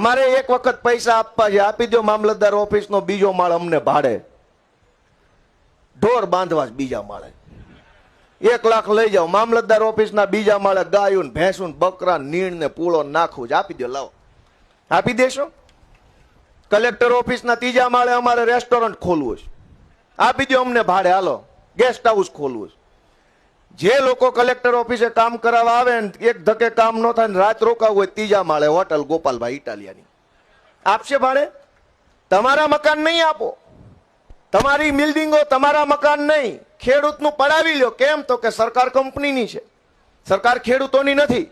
મારે એક વખત પૈસા આપવા છે, આપી દો મામલતદાર ઓફિસ નો બીજો માળ અમને ભાડે, ઢોર બાંધવા બીજા માળે 1 લાખ લઈ જાઓ, મામલતદાર ઓફિસ ના બીજા માળે ગાયું ભેંસું બકરા નીણ ને પૂળો નાખવું જ, આપી દો, લાવો, આપી દેશો. કલેક્ટર ઓફિસ ના 3જા માળે અમારે રેસ્ટોરન્ટ ખોલવું છે, આપી દો અમને ભાડે, હાલો ગેસ્ટ હાઉસ ખોલવું છે. જે લોકો કલેક્ટર ઓફિસે કામ કરાવવા આવે ને એક ધકે કામ ન થાય ને રાત રોકાવું હોય 3જા માળે હોટલ ગોપાલભાઈ ઇટાલિયાની, આપશે ભાડે? તમારા મકાન નહીં આપો, તમારી બિલ્ડિંગો તમારા મકાન નહીં, ખેડૂતનું પડાવી લ્યો. કેમ? તો કે સરકાર કંપનીની છે, સરકાર ખેડૂતોની નથી.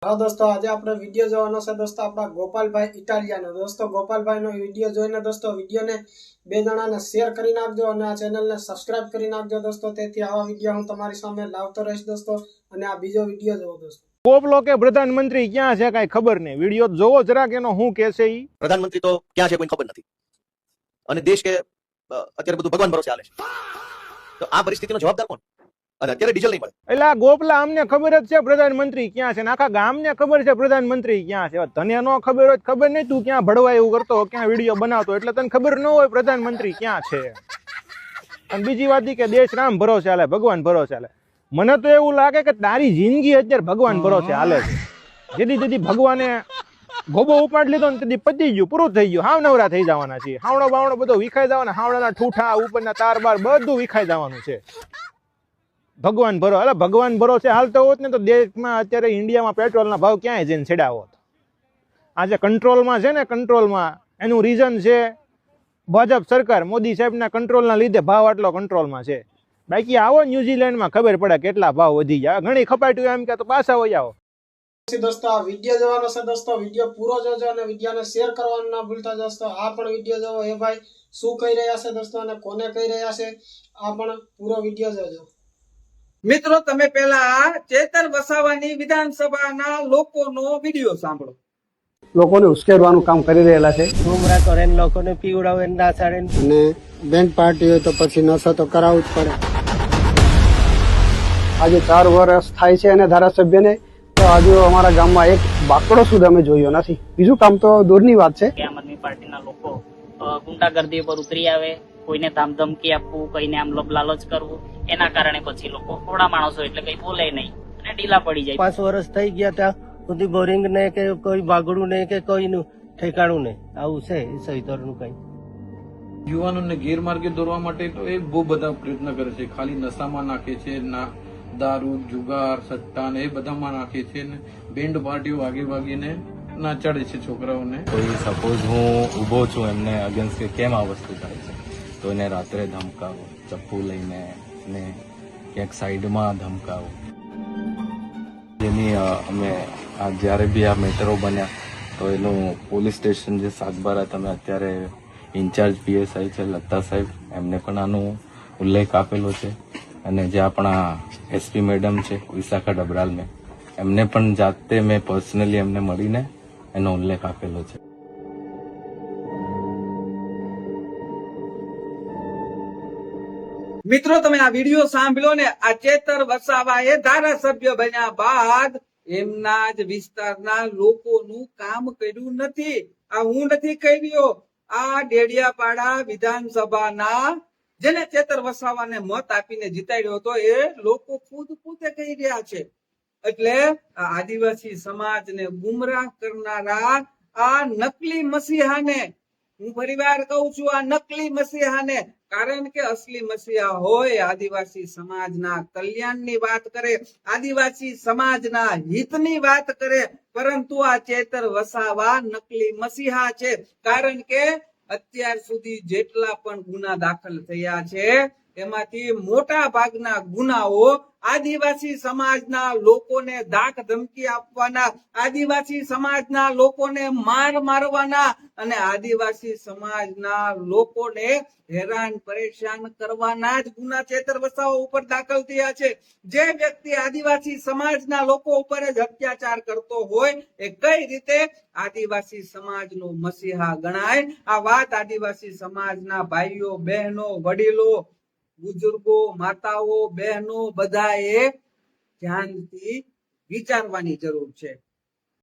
હા દોસ્તો, આજે આપણે વિડીયો જોવાનો છે દોસ્તો આપણા ગોપાલભાઈ ઇટાલિયાનો. દોસ્તો ગોપાલભાઈનો વિડીયો જોઈને દોસ્તો વિડીયોને 2 જણાને શેર કરી નાખજો અને આ ચેનલને સબસ્ક્રાઇબ કરી નાખજો દોસ્તો. તેથી આવા વિડીયો હું તમારી સામે લાવતો રહીશ દોસ્તો. અને આ બીજો વિડીયો જોવો દોસ્તો. પોપલો કે પ્રધાનમંત્રી ક્યાં છે કઈ ખબર નહીં, વિડીયો જોવો જરાક એનો શું કે છે. ઈ પ્રધાનમંત્રી તો ક્યાં છે કોઈ ખબર નથી, અને દેશ કે અત્યારે બધું ભગવાન ભરોસે હાલે છે. તો આ પરિસ્થિતિનો જવાબદાર કોણ? અને અત્યારે ડીઝલ નહીં મળે એટલે આ ગોપલા અમને ખબર જ છે પ્રધાનમંત્રી ક્યાં છે, આખા ગામને ખબર છે પ્રધાનમંત્રી ક્યાં છે. તને નો ખબર હોય ખબર નહીં, તું ક્યાં ભડવા એવું કરતો, ક્યાં વિડીયો બનાવતો, એટલે તને ખબર ન હોય પ્રધાનમંત્રી ક્યાં છે. અને બીજી વાત કે દેશ રામ ભરોસે હાલે, ભગવાન ભરોસે હાલે. મને તો એવું લાગે કે તારી જિંદગી અત્યારે ભગવાન ભરોસે હાલે છે. જેથી ભગવાને ગોબો ઉપાડ લીધો ને તેથી પતી ગયું, પૂરું થઈ ગયું, હાવ નવરા થઈ જવાના છે. હાવડો બાવડો બધો વિખાઈ જવાના, હાવડાના ઠૂઠા ઉપરના તાર બાર બધું વિખાઈ જવાનું છે. ભગવાન ભરો, એટલે ભગવાન ભરોસે હાલતો હોત ને તો દેશમાં અત્યારે ઇન્ડિયામાં પેટ્રોલના ભાવ ક્યાંય જઈને છેડા હોત. આજે કંટ્રોલમાં છે ને, કંટ્રોલમાં એનું રીઝન છે ભાજપ સરકાર, મોદી સાહેબના કંટ્રોલના લીધે ભાવ આટલો કંટ્રોલમાં છે. બાકી આવો ન્યુઝીલેન્ડમાં ખબર પડે કેટલા ભાવ વધી જાય. ઘણી ખપાટ્યું એમ કે તો પાછા હોય આવો. દોસ્તો આ વિડીયો જોવાનો છે દોસ્તો, વિડીયો પૂરો જોજો અને વિડીયોને શેર કરવાનું ના ભૂલતા દોસ્તો. આ પણ વિડીયો જોવો, એ ભાઈ શું કહી રહ્યા છે દોસ્તો અને કોને કહી રહ્યા છે, આ પણ પૂરો વિડીયો જોજો. મિત્રો, તમે પેલા ચેતર વસાવાની વિધાનસભાના લોકોનો વિડીયો સાંભળો. લોકોને ઉશ્કેરવાનું કામ કરી રહેલા છે. ગુમરા કરે ને લોકોને પીવડાવે ને નાસાડે અને બેન્ડ પાર્ટી હોય તો પછી નશો તો કરાવવું જ પડે. આજે 4 વર્ષ થાય છે અને ધારાસભ્યને તો હજુ અમારા ગામમાં એક બાકડો સુધી અમે જોયો નથી. બીજું કામ તો દૂરની વાત છે. આમ આદમી પાર્ટીના લોકો ગુંડાગર્દી પર ઉતરી આવે, કોઈને ધમકી આપવું, કોઈને આમ લાલચ કરવું, એના કારણે પછી લોકો થોડા માણસો એટલે કઈ બોલે નહીં અને ઢીલા પડી જાય. 5 વર્ષ થઈ ગયા ત્યાં સુધી બોરિંગ ને કે કોઈ બાગડું ને કે કોઈનું ઠેકાણું નહીં. આવું છે સહિતરનું કઈ. યુવાનોને ગેરમાર્ગે દોરવા માટે તો એ બહુ બધા પ્રયત્ન કરે છે. ખાલી નશામાં નાખે છે, દારૂ, જુગાર, સટ્ટા ને એ બધામાં નાખે છે ને બેન્ડ પાર્ટીઓ વાગીને નાચાડે છે છોકરાઓને. કોઈ સપોઝ હું ઊભો છું એમને અગેન્સ્ટ કે કેમ આ વસ્તુ થાય છે, તો એને રાત્રે ધમકાવો, ચપ્પુ લઈને ને ક્યાંક સાઈડમાં ધમકાવો. જેની અમે જ્યારે બી આ મેટરો બન્યા તો એનું પોલીસ સ્ટેશન જે સાગબારા, તમે અત્યારે ઇન્ચાર્જ PSI છે લત્તા સાહેબ, એમને પણ આનો ઉલ્લેખ આપેલો છે. અને જે આપણા SP મેડમ છે વિશાખા ડબરાલ મેં, એમને પણ જાતે મેં પર્સનલી એમને મળીને એનો ઉલ્લેખ આપેલો છે. મિત્રો, તમે આ વિડીયો સાંભળ્યો ને. આ ચેતર વસાવાએ ધારાસભ્ય બન્યા બાદ એમના જ વિસ્તારના લોકોનું કામ કર્યું નથી. આ હું નથી કહી રહ્યો, આ ડેડિયાપાડા વિધાનસભાના જેને ચેતર વસાવાને મત આપીને જીતાડ્યો હતો એ લોકો ખુદ પોતે કહી રહ્યા છે. એટલે આદિવાસી સમાજને ગુમરાહ કરનારા આ નકલી મસીહાને, હું ફરીવાર કહું છું, આ નકલી મસીહાને, કારણ કે અસલી મસીહા હોય આદિવાસી સમાજના કલ્યાણની વાત કરે, આદિવાસી સમાજના હિતની વાત કરે, પરંતુ આ ચેતર વસાવા નકલી મસીહા છે. કારણ કે અત્યાર સુધી જેટલા પણ ગુના દાખલ થયા છે એમાંથી મોટા ભાગના ગુનાઓ આદિવાસી સમાજના લોકોને ધાક ધમકી આપવાના, આદિવાસી સમાજના લોકોને મારવાના અને આદિવાસી સમાજના લોકોને હેરાન પરેશાન કરવાના જ ગુના ચેતર વસાવા ઉપર દાખલ થયા છે. જે વ્યક્તિ આદિવાસી સમાજના લોકો ઉપર જ અત્યાચાર કરતો હોય એ કઈ રીતે આદિવાસી સમાજનો મસીહા ગણાય? આ વાત આદિવાસી સમાજના ભાઈઓ, બહેનો, વડીલો, બુજુર્ગો, માતાઓ, બહેનો બધાએ ધ્યાનથી વિચારવાની જરૂર છે.